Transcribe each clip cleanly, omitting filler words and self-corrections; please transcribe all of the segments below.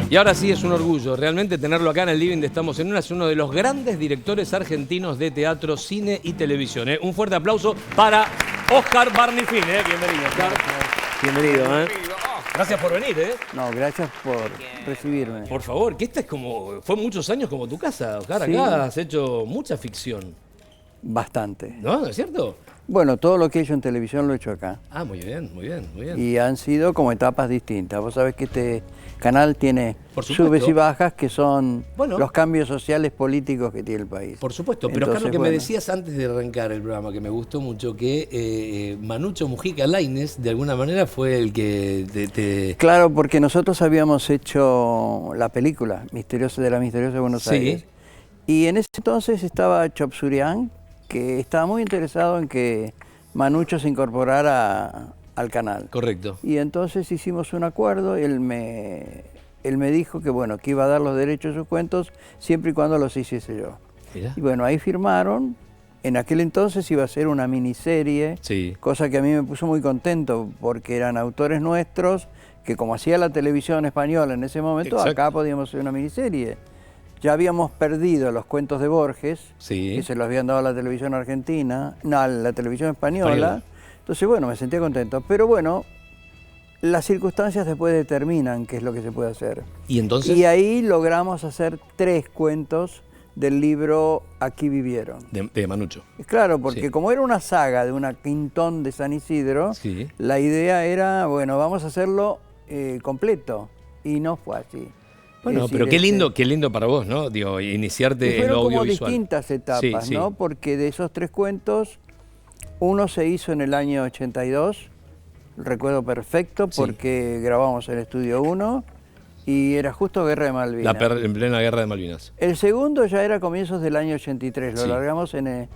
Y ahora sí es un orgullo realmente tenerlo acá en el living de Estamos en Una. Es uno de los grandes directores argentinos de teatro, cine y televisión. Un fuerte aplauso para Oscar Barnifin. Bienvenido, Oscar. Bienvenido, Gracias por venir, No, gracias por recibirme. Por favor, que esta es como... Fue muchos años como tu casa, Oscar. Sí. Acá has hecho mucha ficción. Bastante. ¿No? ¿Es cierto? Bueno, todo lo que he hecho en televisión lo he hecho acá. Ah, muy bien, muy bien, muy bien. Y han sido como etapas distintas. Vos sabés que este canal tiene Por supuesto. subes y bajas que son Bueno. los cambios sociales políticos que tiene el país. Por supuesto, pero Entonces, Oscar, lo que me bueno. decías antes de arrancar el programa, que me gustó mucho, que Manucho Mujica Lainez, de alguna manera, fue el que te... Claro, porque nosotros habíamos hecho la película de la Misteriosa Buenos Sí. Aires. Y en ese entonces estaba Chop Surian, que estaba muy interesado en que Manucho se incorporara al canal. Correcto. Y entonces hicimos un acuerdo, él me dijo que bueno, que iba a dar los derechos de sus cuentos siempre y cuando los hiciese yo. Mirá. Y bueno, ahí firmaron. En aquel entonces iba a ser una miniserie, Sí. cosa que a mí me puso muy contento porque eran autores nuestros que, como hacía la televisión española en ese momento, Exacto. acá podíamos hacer una miniserie. Ya habíamos perdido los cuentos de Borges, Sí. que se los habían dado a la televisión argentina, no, a la televisión española. Española. Entonces, bueno, me sentía contento. Pero bueno, las circunstancias después determinan qué es lo que se puede hacer. Y entonces... Y ahí logramos hacer 3 cuentos del libro Aquí vivieron. De Manucho. Claro, porque Sí. como era una saga de una Quintón de San Isidro, Sí. la idea era, bueno, vamos a hacerlo completo. Y no fue así. Bueno, Es pero decir, qué lindo para vos, ¿no? Digo, y iniciarte en fueron lo como audiovisual. distintas etapas, Sí, sí. ¿no? Porque de esos 3 cuentos, uno se hizo en el año 82, recuerdo perfecto, Sí. porque grabamos el estudio 1 y era justo Guerra de Malvinas. En plena guerra de Malvinas. El segundo ya era comienzos del año 83, lo Sí. largamos en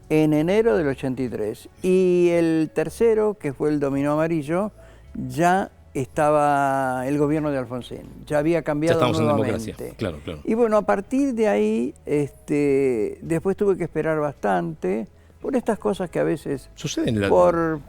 enero del 83. Y el tercero, que fue el Dominó Amarillo, ya estaba el gobierno de Alfonsín, ya había Ya cambiado estamos en nuevamente. democracia. Claro, claro. Y bueno, a partir de ahí, después tuve que esperar bastante por estas cosas que a veces, Sucede en el por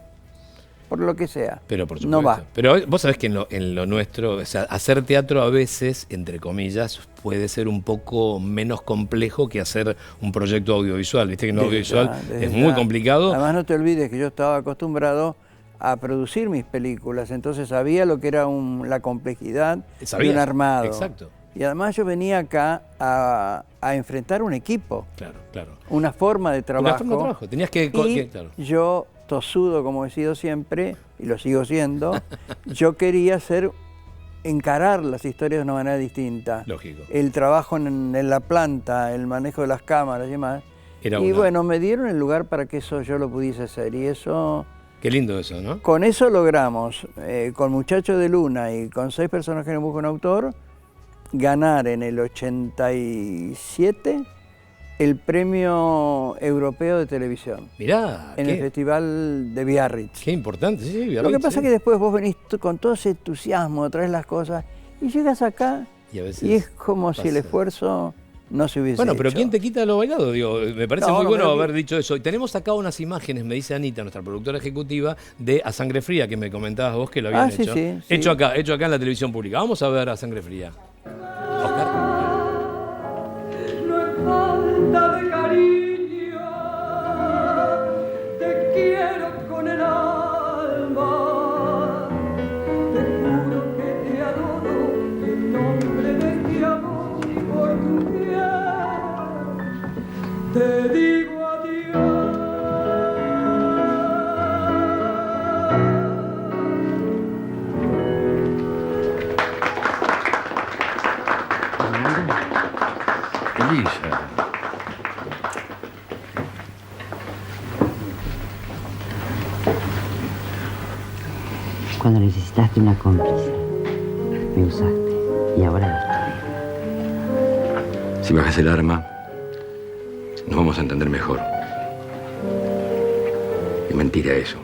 lo que sea, Pero por supuesto. no va. Pero vos sabés que en lo nuestro, o sea, hacer teatro a veces, entre comillas, puede ser un poco menos complejo que hacer un proyecto audiovisual. Viste que en Desde audiovisual ya, desde es muy ya. complicado. Además, no te olvides que yo estaba acostumbrado a producir mis películas, entonces sabía lo que era la complejidad de Sabías, un armado. exacto. Y además yo venía acá a enfrentar un equipo, Claro, claro. una forma de trabajo. Una forma de trabajo. Tenías que... Y claro. yo, tosudo como he sido siempre, y lo sigo siendo, yo quería encarar las historias de una manera distinta. Lógico. El trabajo en la planta, el manejo de las cámaras y demás. Era Y una- bueno, me dieron el lugar para que eso yo lo pudiese hacer. Y eso, Qué lindo eso, ¿no? con eso logramos, con Muchacho de Luna y con 6 personajes en busca de un autor, ganar en el 87 el Premio Europeo de Televisión Mirá, en el Festival de Biarritz. qué importante. Sí, sí, Lo que pasa sí. es que después vos venís con todo ese entusiasmo, traes las cosas y llegas acá Y a veces y es como si el pasa. esfuerzo no se hubiese Bueno, pero hecho. ¿quién te quita lo bailado? Digo, me parece No, muy no, bueno pero- haber dicho eso. Y tenemos acá unas imágenes, me dice Anita, nuestra productora ejecutiva, de A Sangre Fría, que me comentabas vos que lo habían Sí, hecho. sí, sí. Hecho acá en la televisión pública. Vamos a ver A Sangre Fría. Oscar. No es falta de cariño, te quiero con el alma, te juro que te adoro en nombre de mi amor y por tu piel, te digo adiós. Elisa. Cuando necesitaste una cómplice, me usaste y ahora Si bajas el arma, nos vamos a entender mejor. Es mentira eso.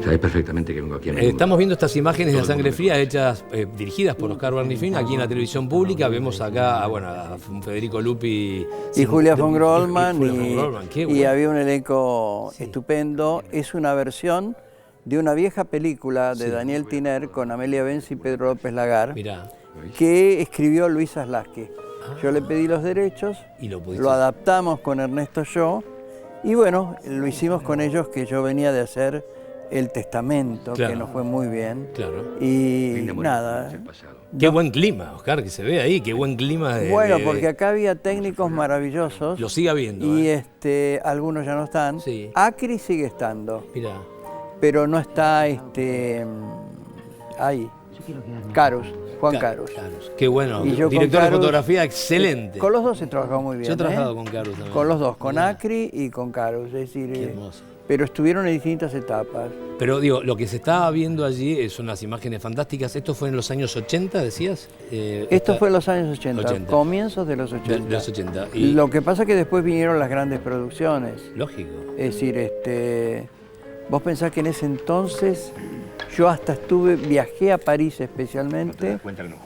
Sabes perfectamente que vengo aquí a mi mundo. Estamos viendo estas imágenes de A Todo el Sangre mundo. Fría hechas, dirigidas por Oscar Barnifin aquí en la televisión pública. Vemos acá a Federico Lupi Y Julia von Grollman, Julia von Grollman, qué y bueno. había un elenco estupendo. Es una versión de una vieja película de Sí. Daniel Tiner con Amelia Benz y Pedro López Lagar. Mirá. que escribió Luis Zaslavsky. Yo le pedí los derechos, Y lo pudiste. lo adaptamos con Ernesto Yo, y bueno, lo hicimos con ellos, que yo venía de hacer El Testamento, Claro. que nos fue muy bien. Claro. Y nada. Qué buen clima, Oscar, que se ve ahí, qué buen clima de... Bueno, de- porque acá había técnicos maravillosos. Lo sigue habiendo, Y algunos ya no están. Sí. Acri sigue estando, Mirá. pero no está ahí. Carus, Juan Carus. Carus. Qué bueno. Y yo con Director de Carus- fotografía excelente. Con los dos he trabajado muy bien. Yo he trabajado ¿eh? con Carus también. Con los dos, con Mirá. Acri y con Carus. Es decir, Qué hermoso. pero estuvieron en distintas etapas. Pero digo, lo que se estaba viendo allí son unas imágenes fantásticas. ¿Esto fue en los años 80, decías? Esto fue en los años 80, 80. comienzos de los 80. De los 80. Y Lo que pasa es que después vinieron las grandes producciones. lógico. Es decir, vos pensás que en ese entonces yo hasta viajé a París especialmente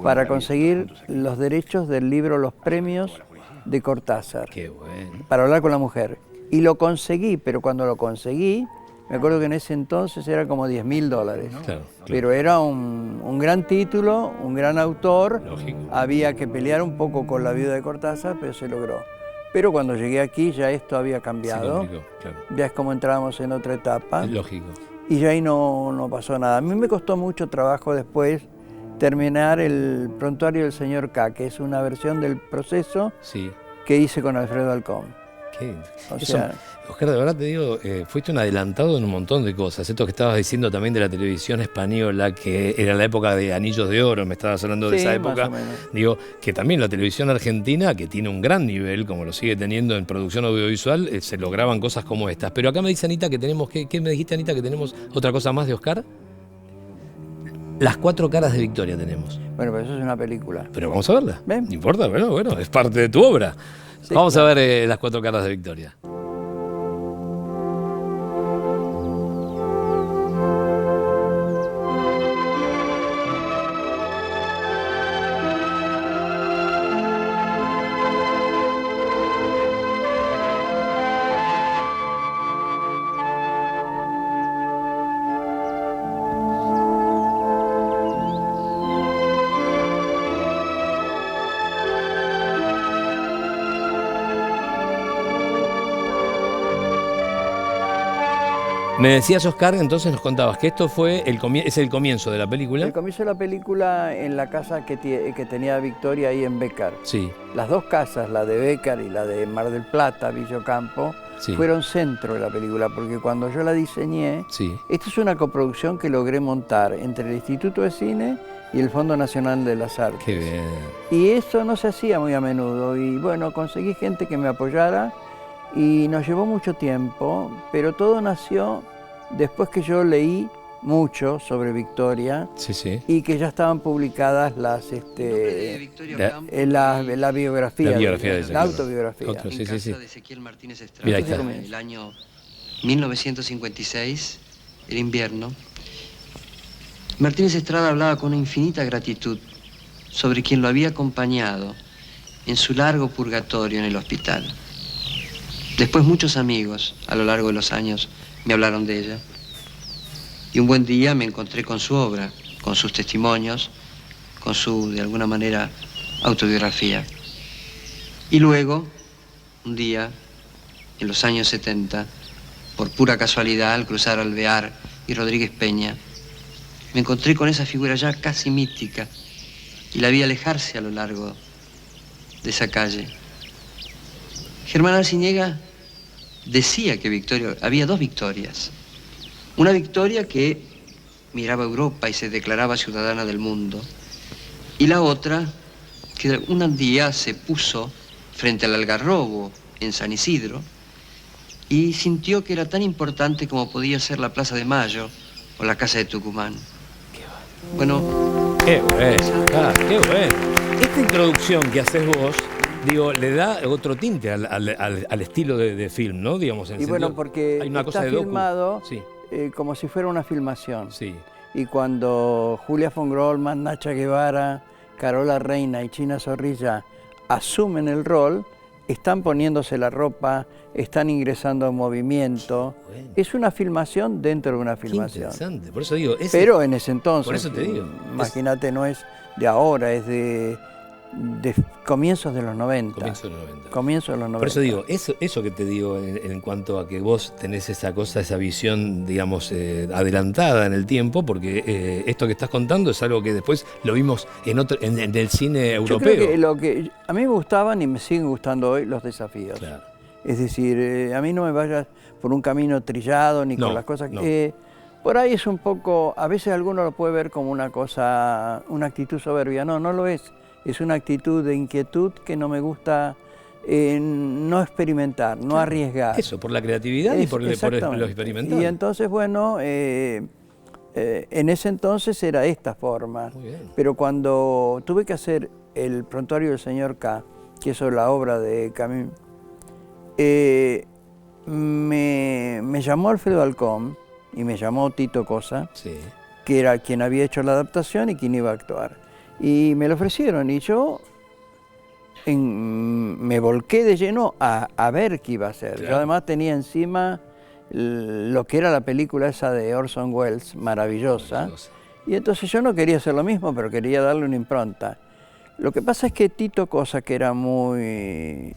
para conseguir los derechos del libro Los Premios de Cortázar, Qué bueno. para hablar con la mujer. Y lo conseguí, pero cuando lo conseguí, me acuerdo que en ese entonces era como $10.000. Claro. Pero era un gran título, un gran autor. Lógico. Había que pelear un poco con la viuda de Cortázar, pero se logró. Pero cuando llegué aquí ya esto había Se cambiado. complicó, claro. Ya es como entrábamos en otra etapa. Lógico. Y ya ahí no pasó nada. A mí me costó mucho trabajo después terminar el Prontuario del Señor K, que es una versión del Proceso Sí. que hice con Alfredo Alcón. Qué- O eso- sea- Oscar, de verdad te digo, fuiste un adelantado en un montón de cosas. Esto que estabas diciendo también de la televisión española, que era la época de Anillos de Oro, me estabas hablando de Sí, esa más época. o menos. Digo, que también la televisión argentina, que tiene un gran nivel, como lo sigue teniendo en producción audiovisual, se lograban cosas como estas. Pero acá me dice Anita que tenemos, ¿qué me dijiste, Anita? Que tenemos otra cosa más de Oscar. Las 4 caras de Victoria tenemos. Bueno, pero eso es una película. Pero vamos a verla. Ven. No importa, bueno, es parte de tu obra. Sí, vamos a ver las 4 caras de Victoria. Me decías, Oscar, entonces nos contabas que esto fue es el comienzo de la película. El comienzo de la película en la casa que tenía Victoria ahí en Bécar. Sí, Las dos casas, la de Bécar y la de Mar del Plata, Villocampo, Sí. fueron centro de la película, porque cuando yo la diseñé, sí. esta es una coproducción que logré montar entre el Instituto de Cine y el Fondo Nacional de las Artes. Qué bien. Y eso no se hacía muy a menudo, y bueno, conseguí gente que me apoyara y nos llevó mucho tiempo, pero todo nació después que yo leí mucho sobre Victoria Sí, sí. y que ya estaban publicadas las la biografía, La biografía de la Ezequiel. autobiografía. Otro, sí, en sí, casa sí. de Ezequiel Martínez Estrada. Mira, ahí está. En el año 1956, el invierno, Martínez Estrada hablaba con una infinita gratitud sobre quien lo había acompañado en su largo purgatorio en el hospital. Después muchos amigos, a lo largo de los años, me hablaron de ella. Y un buen día me encontré con su obra, con sus testimonios, con su, de alguna manera, autobiografía. Y luego, un día, en los años 70, por pura casualidad, al cruzar Alvear y Rodríguez Peña, me encontré con esa figura ya casi mítica y la vi alejarse a lo largo de esa calle. Germán Arciniega decía que Victoria, había dos Victorias. Una Victoria que miraba a Europa y se declaraba ciudadana del mundo. Y la otra que un día se puso frente al Algarrobo en San Isidro y sintió que era tan importante como podía ser la Plaza de Mayo o la Casa de Tucumán. Bueno, Qué bueno, qué bueno. Esta introducción que haces vos, digo, le da otro tinte al estilo de film, ¿no? Digamos, en Y el bueno, sentido- porque hay una cosa está de docu. filmado Sí, como si fuera una filmación. sí. Y cuando Julia von Grolman, Nacha Guevara, Carola Reina y China Zorrilla asumen el rol, están poniéndose la ropa, están ingresando en movimiento. Bueno. Es una filmación dentro de una Qué filmación. interesante, por eso digo... Pero en ese entonces, por eso te digo, imagínate, no es de ahora, es de comienzos de los 90. Comienzo de los 90. Comienzos de los 90. Por eso digo, eso que te digo en cuanto a que vos tenés esa cosa, esa visión, digamos, adelantada en el tiempo, porque esto que estás contando es algo que después lo vimos en el cine Yo europeo. creo que lo que a mí me gustaban y me siguen gustando hoy los desafíos. Claro. Es decir, a mí no me vayas por un camino trillado ni No, con las cosas no. que... por ahí es un poco, a veces alguno lo puede ver como una cosa, una actitud soberbia. No, no lo es. Es una actitud de inquietud que no me gusta no experimentar, no arriesgar. Eso, por la creatividad y por lo experimental. Y entonces, bueno, en ese entonces era esta forma. Muy bien. Pero cuando tuve que hacer el prontuario del señor K, que eso es la obra de Camus, me llamó Alfredo Alcón y me llamó Tito Cosa, Sí. que era quien había hecho la adaptación y quien iba a actuar. Y me lo ofrecieron y yo me volqué de lleno a ver qué iba a hacer. Claro. Yo además tenía encima lo que era la película esa de Orson Welles, maravillosa. Maravillosa. Y entonces yo no quería hacer lo mismo, pero quería darle una impronta. Lo que pasa es que Tito Cosa, que era muy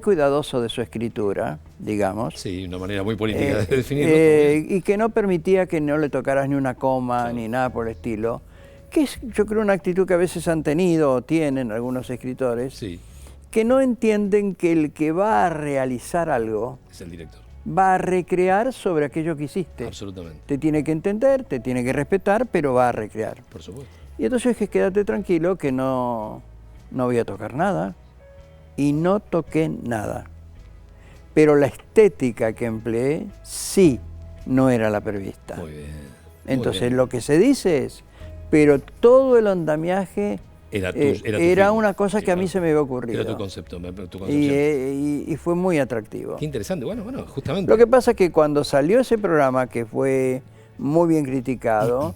cuidadoso de su escritura, digamos, Sí, una manera muy política de definirlo. y que no permitía que no le tocaras ni una coma ni nada por el estilo, que es, yo creo, una actitud que a veces han tenido o tienen algunos escritores, Sí, que no entienden que el que va a realizar algo es el director. va a recrear sobre aquello que hiciste. Absolutamente, Te tiene que entender, te tiene que respetar, pero va a recrear. por supuesto. Y entonces es que quédate tranquilo que no voy a tocar nada. Y no toqué nada. Pero la estética que empleé sí no era la prevista. Muy bien. muy Entonces bien. lo que se dice es, pero todo el andamiaje Era tu era film. una cosa Sí, que a mí claro. se me había ocurrido. Era tu concepto, tu concepción. Y fue muy atractivo. Qué interesante. Bueno, justamente. Lo que pasa es que cuando salió ese programa, que fue muy bien criticado,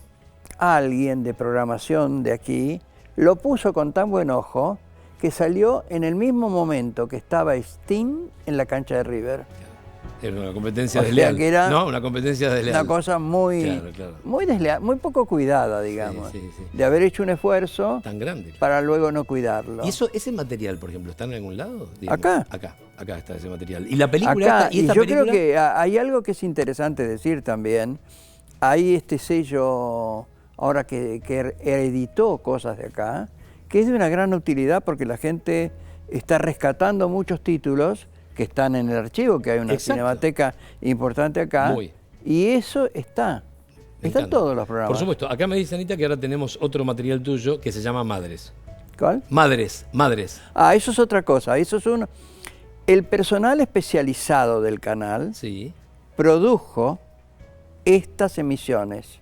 alguien de programación de aquí lo puso con tan buen ojo que salió en el mismo momento que estaba Sting en la cancha de River. Era una competencia O sea, desleal. que era No, una competencia desleal. Una cosa muy, Claro. muy desleal, muy poco cuidada, digamos, Sí. de haber hecho un esfuerzo Tan grande. para luego no cuidarlo. ¿Y ese material, por ejemplo, está en algún lado? Acá. Acá está ese material. ¿Y la película Acá, esta? ¿Y esta yo película? creo que hay algo que es interesante decir también. Hay este sello, ahora que editó cosas de acá, que es de una gran utilidad porque la gente está rescatando muchos títulos que están en el archivo, que hay una Exacto. cinemateca importante acá. Muy. Y eso está. Me Están encanta. todos los programas. Por supuesto. Acá me dice Anita que ahora tenemos otro material tuyo que se llama Madres. ¿Cuál? Madres. Ah, eso es otra cosa. Eso es el personal especializado del canal Sí. produjo estas emisiones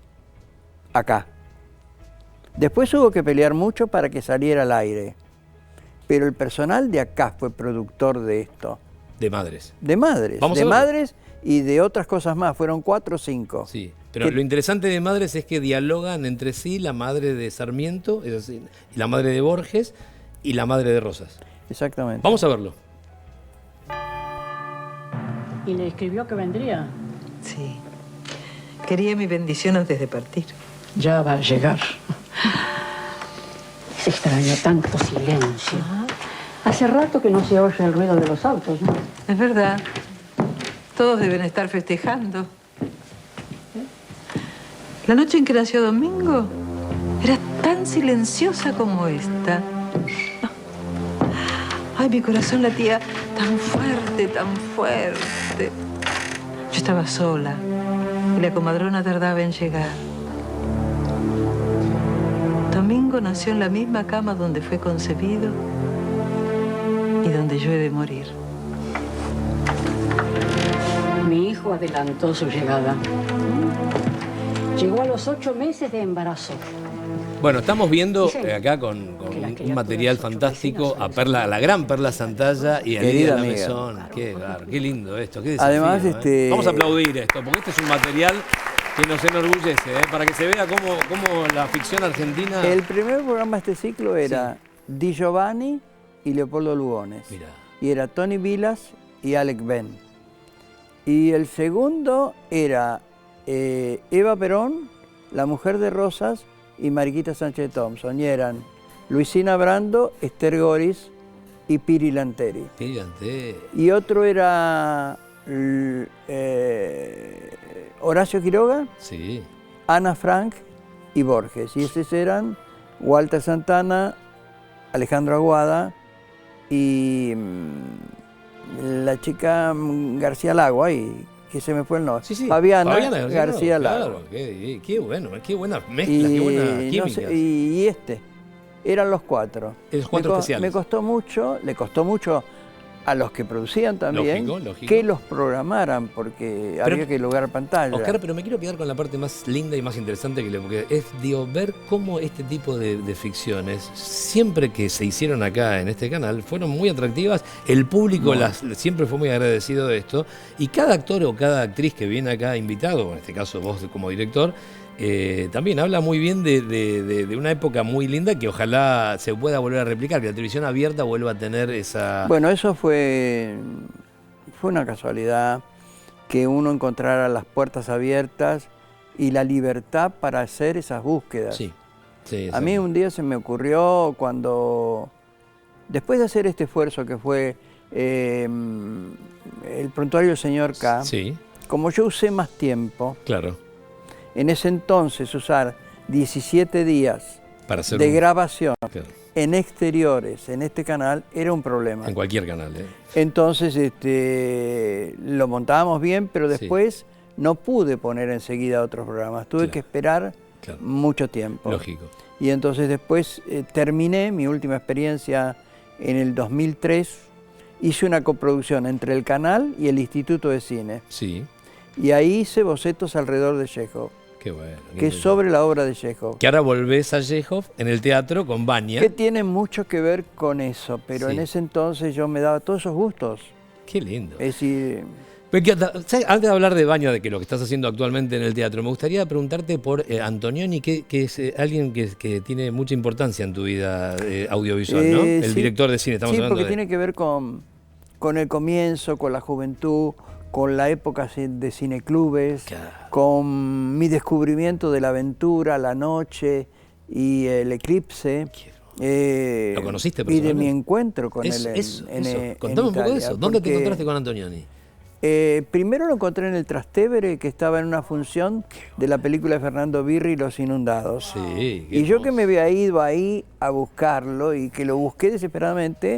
acá. Después hubo que pelear mucho para que saliera al aire. Pero el personal de acá fue productor de esto. De Madres. De Madres. Vamos a De verlo. Madres y de otras cosas más. Fueron 4 o 5. Sí. Pero Que- lo interesante de Madres es que dialogan entre sí la madre de Sarmiento, es decir, la madre de Borges y la madre de Rosas. Exactamente. Vamos a verlo. ¿Y le escribió que vendría? Sí. Quería mi bendición antes de partir. Ya va a llegar. Se extrañó tanto silencio. Hace rato que no se oye el ruido de los autos, ¿no? Es verdad. Todos deben estar festejando. La noche en que nació Domingo era tan silenciosa como esta. Ay, mi corazón latía tan fuerte, tan fuerte. Yo estaba sola y la comadrona tardaba en llegar. Domingo nació en la misma cama donde fue concebido y donde yo he de morir. Mi hijo adelantó su llegada. Llegó a los 8 meses de embarazo. Bueno, estamos viendo Dicen acá con que las un criaturas material ocho fantástico vecinas a son Perla, a la gran Perla Santalla y a Lidia Querida la amiga. Mesón. Qué lindo esto, qué desafío. Además, Vamos a aplaudir esto, porque este es un material que nos enorgullece, para que se vea cómo la ficción argentina... El primer programa de este ciclo era Di Giovanni y Leopoldo Lugones. Mirá. y era Tony Vilas y Alec Ben. Y el segundo era Eva Perón, la mujer de Rosas, y Mariquita Sánchez Thompson. Y eran Luisina Brando, Esther Goris y Piri Lanteri. Piri Lanteri. Y otro era Horacio Quiroga, Sí. Ana Frank y Borges. Y esos eran Walter Santana, Alejandro Aguada y la chica García Lago, ahí, que se me fue el nombre. Sí, sí. Fabiana García Lago. Claro, qué bueno, qué buena mezcla, qué buena química. No sé, y eran los cuatro. Los cuatro especiales. Me costó mucho, le costó mucho a los que producían también, Lógico. que los programaran, porque había que lograr pantalla. Oscar, pero me quiero quedar con la parte más linda y más interesante porque es, digo, ver cómo este tipo de ficciones, siempre que se hicieron acá en este canal, fueron muy atractivas. El público siempre fue muy agradecido de esto. Y cada actor o cada actriz que viene acá invitado, en este caso vos como director, también habla muy bien de una época muy linda que ojalá se pueda volver a replicar, que la televisión abierta vuelva a tener esa... Bueno, eso fue una casualidad, que uno encontrara las puertas abiertas y la libertad para hacer esas búsquedas. Sí, a mí un día se me ocurrió cuando, después de hacer este esfuerzo que fue el prontuario del señor K, sí. Como yo usé más tiempo, claro. En ese entonces usar 17 días para hacer de grabación claro. en exteriores en este canal era un problema. En cualquier canal. Entonces lo montábamos bien, pero después no pude poner enseguida otros programas. Tuve que esperar mucho tiempo. Lógico. Y entonces después terminé mi última experiencia en el 2003. Hice una coproducción entre el canal y el Instituto de Cine. Sí. Y ahí hice bocetos alrededor de Chekhov. Qué bueno. Que es sobre la obra de Chekhov. Que ahora volvés a Chekhov en el teatro con Vania. Que tiene mucho que ver con eso, pero en ese entonces yo me daba todos esos gustos. Qué lindo. Es decir... Antes de hablar de Vania, de que lo que estás haciendo actualmente en el teatro, me gustaría preguntarte por Antonioni, que es alguien que tiene mucha importancia en tu vida audiovisual, ¿no? El director de cine, estamos hablando porque tiene que ver con el comienzo, con la juventud, con la época de cineclubes, con mi descubrimiento de la aventura, la noche y el eclipse. ¿Lo conociste y de mi encuentro con él en Contame un poco Italia, de eso. ¿Dónde te encontraste con Antonioni? Primero lo encontré en el Trastevere, que estaba en una función de la película de Fernando Birri, Los Inundados. Sí, y yo que me había ido ahí a buscarlo y que lo busqué desesperadamente...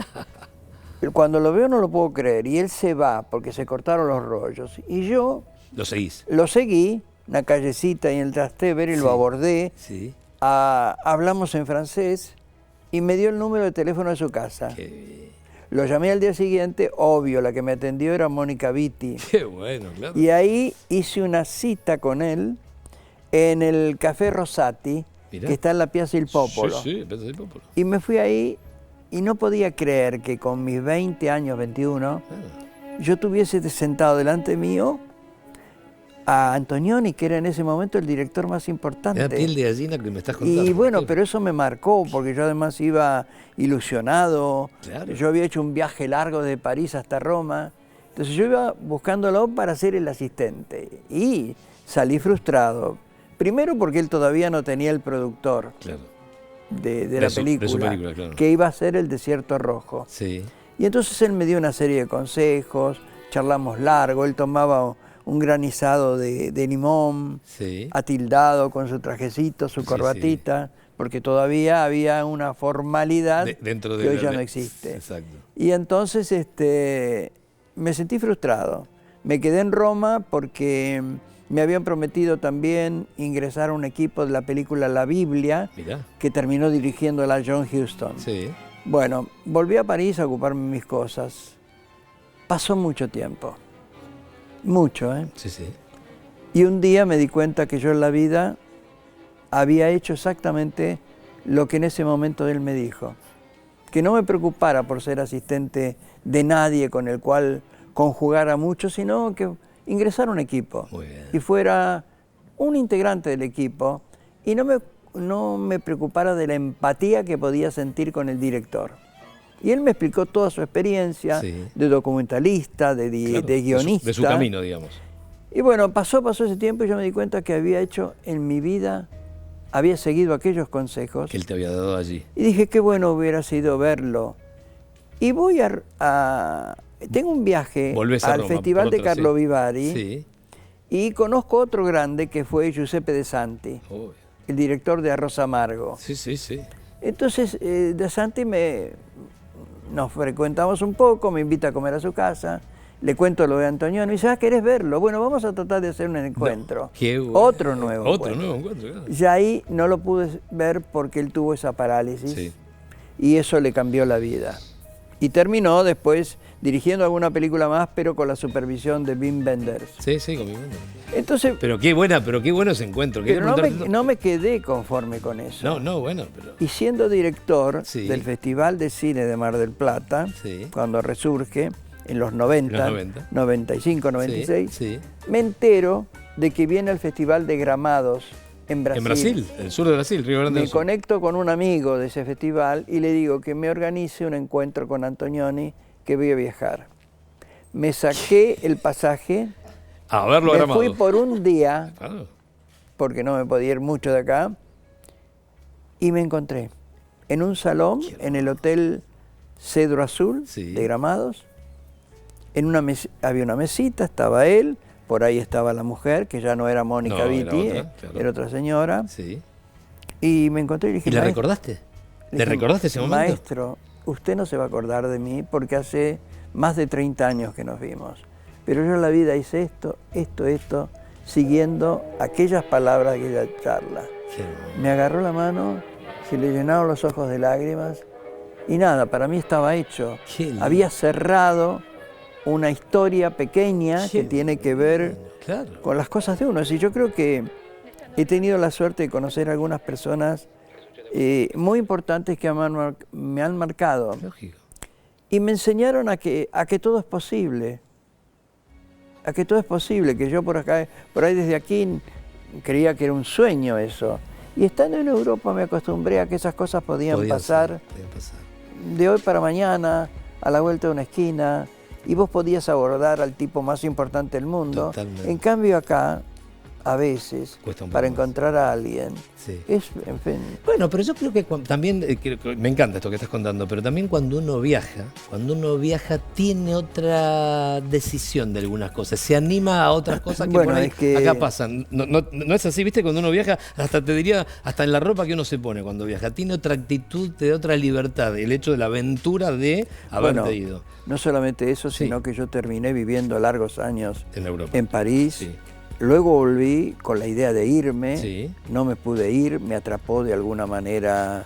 Cuando lo veo no lo puedo creer, y él se va porque se cortaron los rollos. Y yo... ¿Lo seguís? Lo seguí, una callecita ahí en el Trastevere, lo abordé, hablamos en francés y me dio el número de teléfono de su casa. Lo llamé al día siguiente, obvio, la que me atendió era Mónica Vitti. Qué bueno, claro. Y ahí hice una cita con él en el Café Rosati, que está en la Piazza del Popolo. Sí, Piazza del Popolo. Y me fui ahí... Y no podía creer que con mis 20 años, 21, yo tuviese sentado delante mío a Antonioni, que era en ese momento el director más importante. Era piel de gallina que me estás contando. Y bueno, pero eso me marcó, porque yo además iba ilusionado. Claro. Yo había hecho un viaje largo de París hasta Roma. Entonces yo iba buscándolo para ser el asistente. Y salí frustrado. Primero porque él todavía no tenía el productor. Claro. De la película, claro. Que iba a ser El Desierto Rojo. Sí. Y entonces él me dio una serie de consejos, charlamos largo, él tomaba un granizado de limón, atildado con su trajecito, su corbatita, porque todavía había una formalidad dentro que hoy ya no existe. Exacto. Y entonces me sentí frustrado. Me quedé en Roma porque... Me habían prometido también ingresar a un equipo de la película La Biblia, que terminó dirigiéndola John Huston. Sí. Bueno, volví a París a ocuparme de mis cosas. Pasó mucho tiempo. Mucho, ¿eh? Sí, sí. Y un día me di cuenta que yo en la vida había hecho exactamente lo que en ese momento él me dijo. Que no me preocupara por ser asistente de nadie con el cual conjugara mucho, sino que... ingresar a un equipo y fuera un integrante del equipo y no me preocupara de la empatía que podía sentir con el director. Y él me explicó toda su experiencia de documentalista, de guionista. De su camino, digamos. Y bueno, pasó ese tiempo y yo me di cuenta que había hecho en mi vida, había seguido aquellos consejos. Que él te había dado allí. Y dije, qué bueno hubiera sido verlo. Y voy tengo un viaje al Festival de Carlo Vivari y conozco otro grande que fue Giuseppe De Santi, el director de Arroz Amargo. Entonces, De Santi nos frecuentamos un poco, me invita a comer a su casa, le cuento lo de Antonioni, y dice, ¿querés verlo? Bueno, vamos a tratar de hacer un encuentro. Otro nuevo encuentro. Claro. Y ahí no lo pude ver porque él tuvo esa parálisis y eso le cambió la vida. Y terminó después dirigiendo alguna película más, pero con la supervisión de Wim Wenders. Sí, con Wim Wenders. Entonces, pero qué bueno ese encuentro. Pero no me quedé conforme con eso. Pero... Y siendo director del Festival de Cine de Mar del Plata, cuando resurge, en los 90, 95, 96, me entero de que viene el Festival de Gramados en Brasil. En Brasil, el sur de Brasil, Río Grande do Sul. Me conecto con un amigo de ese festival y le digo que me organice un encuentro con Antonioni, que voy a viajar. Me saqué el pasaje, a verlo me fui por un día, porque no me podía ir mucho de acá, y me encontré en un salón, en el Hotel Cedro Azul de Gramados. Había una mesita, estaba él, por ahí estaba la mujer, que ya no era Mónica Vitti, era otra señora. Y me encontré y le dije... ¿Y la recordaste? ¿Le recordaste ese momento? Maestro, usted no se va a acordar de mí porque hace más de 30 años que nos vimos. Pero yo en la vida hice esto, siguiendo aquellas palabras de aquella charla. Me agarró la mano, se le llenaron los ojos de lágrimas y nada, para mí estaba hecho. Había cerrado una historia pequeña que tiene que ver con las cosas de uno. Yo creo que he tenido la suerte de conocer a algunas personas muy importantes que me han marcado. Lógico. Y me enseñaron a que todo es posible. A que todo es posible, que yo por ahí desde aquí creía que era un sueño eso. Y estando en Europa me acostumbré a que esas cosas podían pasar de hoy para mañana, a la vuelta de una esquina, y vos podías abordar al tipo más importante del mundo. Totalmente. En cambio acá, a veces, para encontrar a alguien, es, en fin... Bueno, pero yo creo que también, me encanta esto que estás contando, pero también cuando uno viaja tiene otra decisión de algunas cosas, se anima a otras cosas que por ahí acá pasan. No es así, ¿viste? Cuando uno viaja, hasta te diría, hasta en la ropa que uno se pone cuando viaja, tiene otra actitud, de otra libertad, el hecho de la aventura de haberte ido. No solamente eso, sino que yo terminé viviendo largos años en Europa, en París. Luego volví con la idea de irme, no me pude ir, me atrapó de alguna manera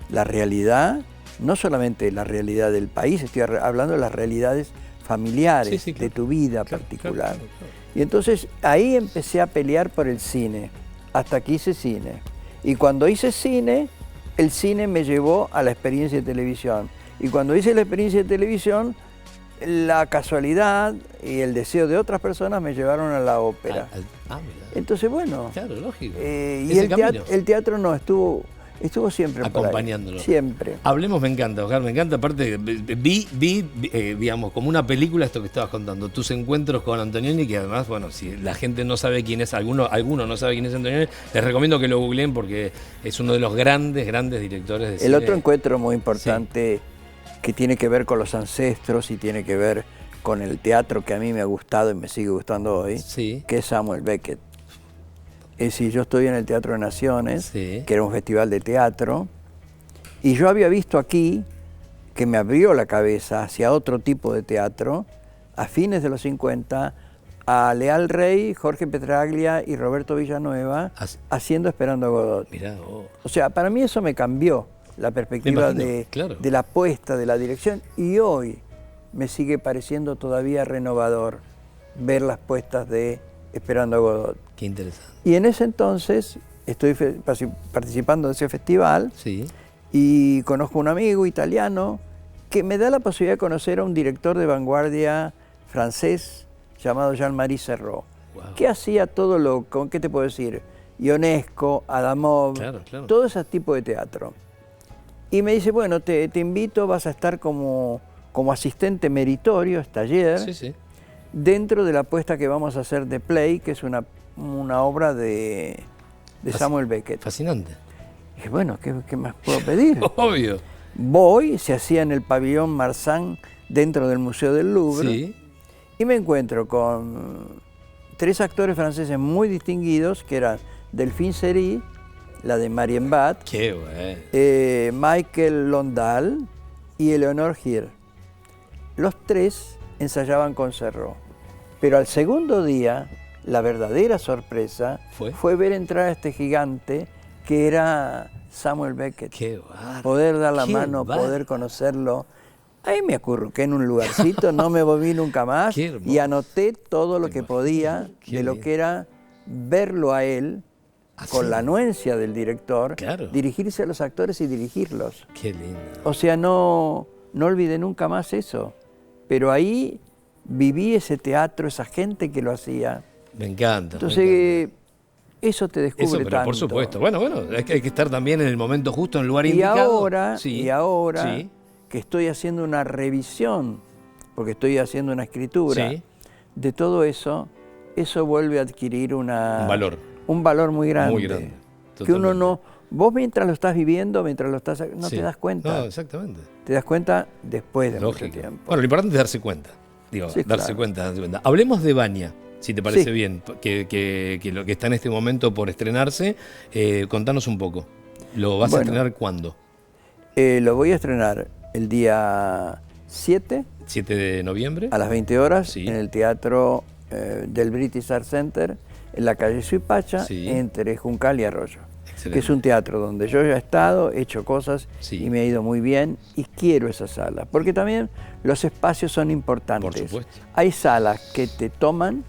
la realidad, no solamente la realidad del país, estoy hablando de las realidades familiares, de tu vida particular. Claro. Y entonces ahí empecé a pelear por el cine, hasta que hice cine. Y cuando hice cine, el cine me llevó a la experiencia de televisión. Y cuando hice la experiencia de televisión, la casualidad y el deseo de otras personas me llevaron a la ópera. Entonces, bueno. Claro, lógico. Y el teatro no, estuvo siempre acompañándolo. Siempre. Hablemos, me encanta, Oscar, me encanta. Aparte, vi digamos, como una película esto que estabas contando, tus encuentros con Antonioni, que además, bueno, si la gente no sabe quién es, alguno no sabe quién es Antonioni, les recomiendo que lo googleen porque es uno de los grandes directores de cine. El otro encuentro muy importante que tiene que ver con los ancestros y tiene que ver con el teatro que a mí me ha gustado y me sigue gustando hoy, que es Samuel Beckett. Es decir, yo estoy en el Teatro de Naciones, que era un festival de teatro, y yo había visto aquí, que me abrió la cabeza hacia otro tipo de teatro, a fines de los 50, a Leal Rey, Jorge Petraglia y Roberto Villanueva haciendo Esperando a Godot. Mirá, O sea, para mí eso me cambió la perspectiva de la apuesta, de la dirección, y hoy me sigue pareciendo todavía renovador ver las puestas de Esperando a Godot. Qué interesante. Y en ese entonces estoy participando de ese festival y conozco a un amigo italiano que me da la posibilidad de conocer a un director de vanguardia francés llamado Jean-Marie Serrault, que hacía todo lo, ¿qué te puedo decir? Ionesco, Adamov, todo ese tipo de teatro. Y me dice, bueno, te invito, vas a estar como asistente meritorio, taller, Sí, sí. dentro de la apuesta que vamos a hacer de Play, que es una obra de Samuel Beckett. Fascinante. Y dije, bueno, ¿qué más puedo pedir? Obvio. Voy, se hacía en el pabellón Marsan, dentro del Museo del Louvre, Sí. y me encuentro con 3 actores franceses muy distinguidos, que eran Delphine Seyrig, la de Marienbad, Qué bueno. Michael Londal y Eleonore Hirsch. Los 3 ensayaban con Serrault. Pero al segundo día, la verdadera sorpresa fue ver entrar a este gigante que era Samuel Beckett. Qué bárbaro. Poder dar la Qué mano, bárbaro. poder conocerlo. Ahí me acurruqué en un lugarcito, no me volví nunca más Qué hermoso. y anoté todo lo que podía Qué de lo bien. que era verlo a él, con la anuencia del director, Claro. dirigirse a los actores y dirigirlos. Qué lindo. O sea, no olvidé nunca más eso. Pero ahí viví ese teatro, esa gente que lo hacía. Me encanta. Entonces, eso te descubre Eso, pero tanto. por supuesto. Bueno, es que hay que estar también en el momento justo, en el lugar Y indicado. ahora, Sí. Sí. que estoy haciendo una revisión, porque estoy haciendo una escritura, Sí. de todo eso, eso vuelve a adquirir Un valor. un valor muy grande. Muy grande. Que uno Totalmente. no, vos mientras lo estás viviendo, mientras lo estás, no Sí. te das cuenta. No, exactamente. Te das cuenta después de Lógico. mucho tiempo. Bueno, lo importante es darse cuenta. Digo, Sí, darse claro. cuenta, darse cuenta. Hablemos de Baña, si te parece Sí. bien, que lo que está en este momento por estrenarse. Contanos un poco. ¿Lo vas a Bueno. estrenar cuándo? Lo voy a estrenar el día 7 ¿7 de noviembre? a las 20 horas Sí. en el Teatro del British Art Center, en la calle Suipacha, Sí. entre Juncal y Arroyo. Excelente. Que es un teatro donde yo ya he estado, he hecho cosas Sí. y me ha ido muy bien y quiero esa sala, porque también los espacios son importantes. Por supuesto. Hay salas que te toman,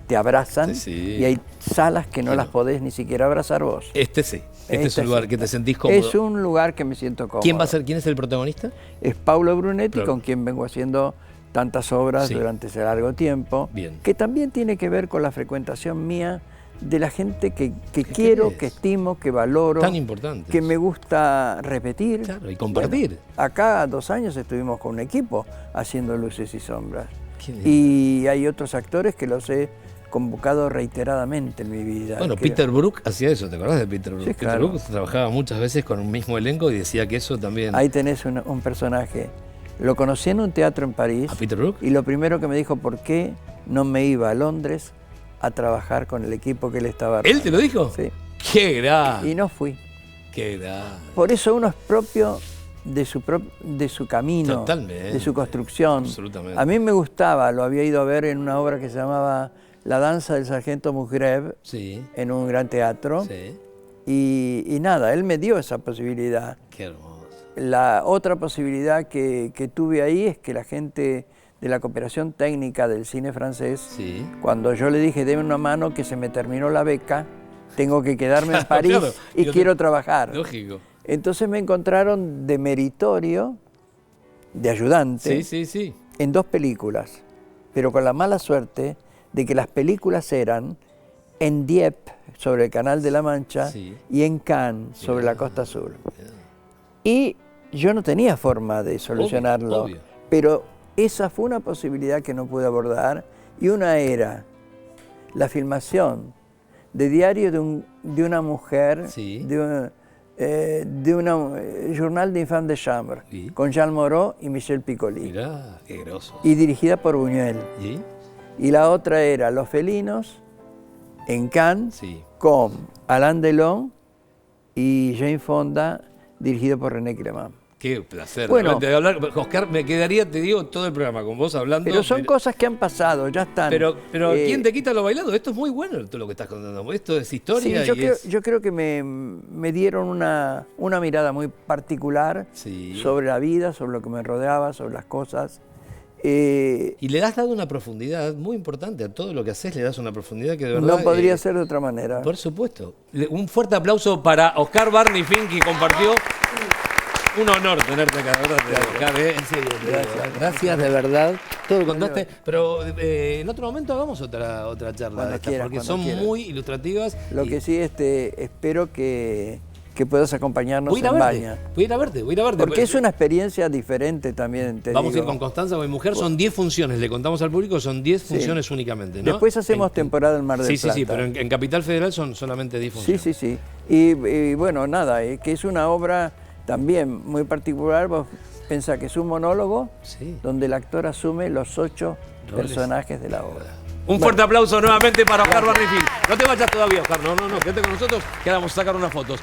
te abrazan Sí. y hay salas que no Que las no. podés ni siquiera abrazar vos. Este sí. Este es un lugar sí. que te sentís cómodo. Es un lugar que me siento cómodo. ¿Quién es el protagonista? Es Paulo Brunetti, Claro. con quien vengo haciendo tantas obras Sí. durante ese largo tiempo, Bien. que también tiene que ver con la frecuentación mía de la gente que quiero, querés? que estimo, que valoro, Tan importante. que me gusta repetir. Claro, y compartir. Bueno, acá 2 años estuvimos con un equipo haciendo Luces y Sombras. Qué lindo. Y hay otros actores que los he convocado reiteradamente en mi vida. Bueno, que- Peter Brook hacía eso, ¿te acordás de Peter Brook? Sí, Peter claro. Brook trabajaba muchas veces con un mismo elenco y decía que eso también... Ahí tenés un personaje. Lo conocí en un teatro en París. ¿A Peter Brook? Y lo primero que me dijo, ¿por qué no me iba a Londres a trabajar con el equipo que él estaba ¿Él te lo dijo? Sí. ¡Qué gran! Y no fui. ¡Qué gran! Por eso uno es propio de su camino, Totalmente. de su construcción. Absolutamente. A mí me gustaba, lo había ido a ver en una obra que se llamaba La danza del sargento Musgrave, Sí, en un gran teatro. sí. Y nada, él me dio esa posibilidad. Qué hermoso. La otra posibilidad que tuve ahí es que la gente de la cooperación técnica del cine francés, Sí. cuando yo le dije, deme una mano que se me terminó la beca, tengo que quedarme en París Claro, y yo quiero trabajar. Lógico. Entonces me encontraron de meritorio, de ayudante, Sí, sí, sí. en 2 películas, pero con la mala suerte de que las películas eran en Dieppe, sobre el Canal de la Mancha, Sí. y en Cannes, sobre la Costa Azul. Y yo no tenía forma de solucionarlo, obvio. pero esa fue una posibilidad que no pude abordar, y una era la filmación de Diario de una mujer, Sí. de una Journal d'Infants de Chambre, Sí. con Jean Moreau y Michel Piccoli, Mirá, qué groso. y dirigida por Buñuel. ¿Y? Y la otra era Los Felinos, en Cannes, Sí. con Alain Delon y Jane Fonda, dirigido por René Clément. Qué placer. Bueno. realmente, de hablar. Oscar, me quedaría, te digo, todo el programa con vos hablando. Pero son cosas que han pasado, ya están. Pero Eh, ¿quién te quita lo bailado? Esto es muy bueno todo lo que estás contando. Esto es Sí, historia yo, y creo, es... yo creo que me dieron una mirada muy particular Sí. sobre la vida, sobre lo que me rodeaba, sobre las cosas. Y le has dado una profundidad muy importante a todo lo que haces, le das una profundidad que de verdad... No podría ser de otra manera. Por supuesto. Un fuerte aplauso para Oscar Barney Fink, que compartió. Un honor tenerte acá, de verdad, Oscar, en serio. te digo. Gracias, de verdad. Todo lo contaste. Pero en otro momento hagamos otra charla Cuando de estas, quieras, porque cuando son quieras. muy ilustrativas. Lo y- que sí, espero que que puedas acompañarnos Voy a ir a en verte, Baña. voy a ir a verte, voy a ir a verte. Porque es una experiencia diferente también, te Vamos a digo. ir con Constanza, mi mujer, son 10 funciones, le contamos al público, son 10 funciones únicamente, ¿no? Después hacemos temporada en Mar del Plata. Sí, pero en Capital Federal son solamente 10 funciones. Sí. Y bueno, nada, que es una obra también muy particular. Vos pensás que es un monólogo donde el actor asume los 8 personajes de la obra. Un fuerte aplauso nuevamente para Oscar Barrifín. No te vayas todavía, Oscar, no, quédate con nosotros, que ahora vamos a sacar unas fotos.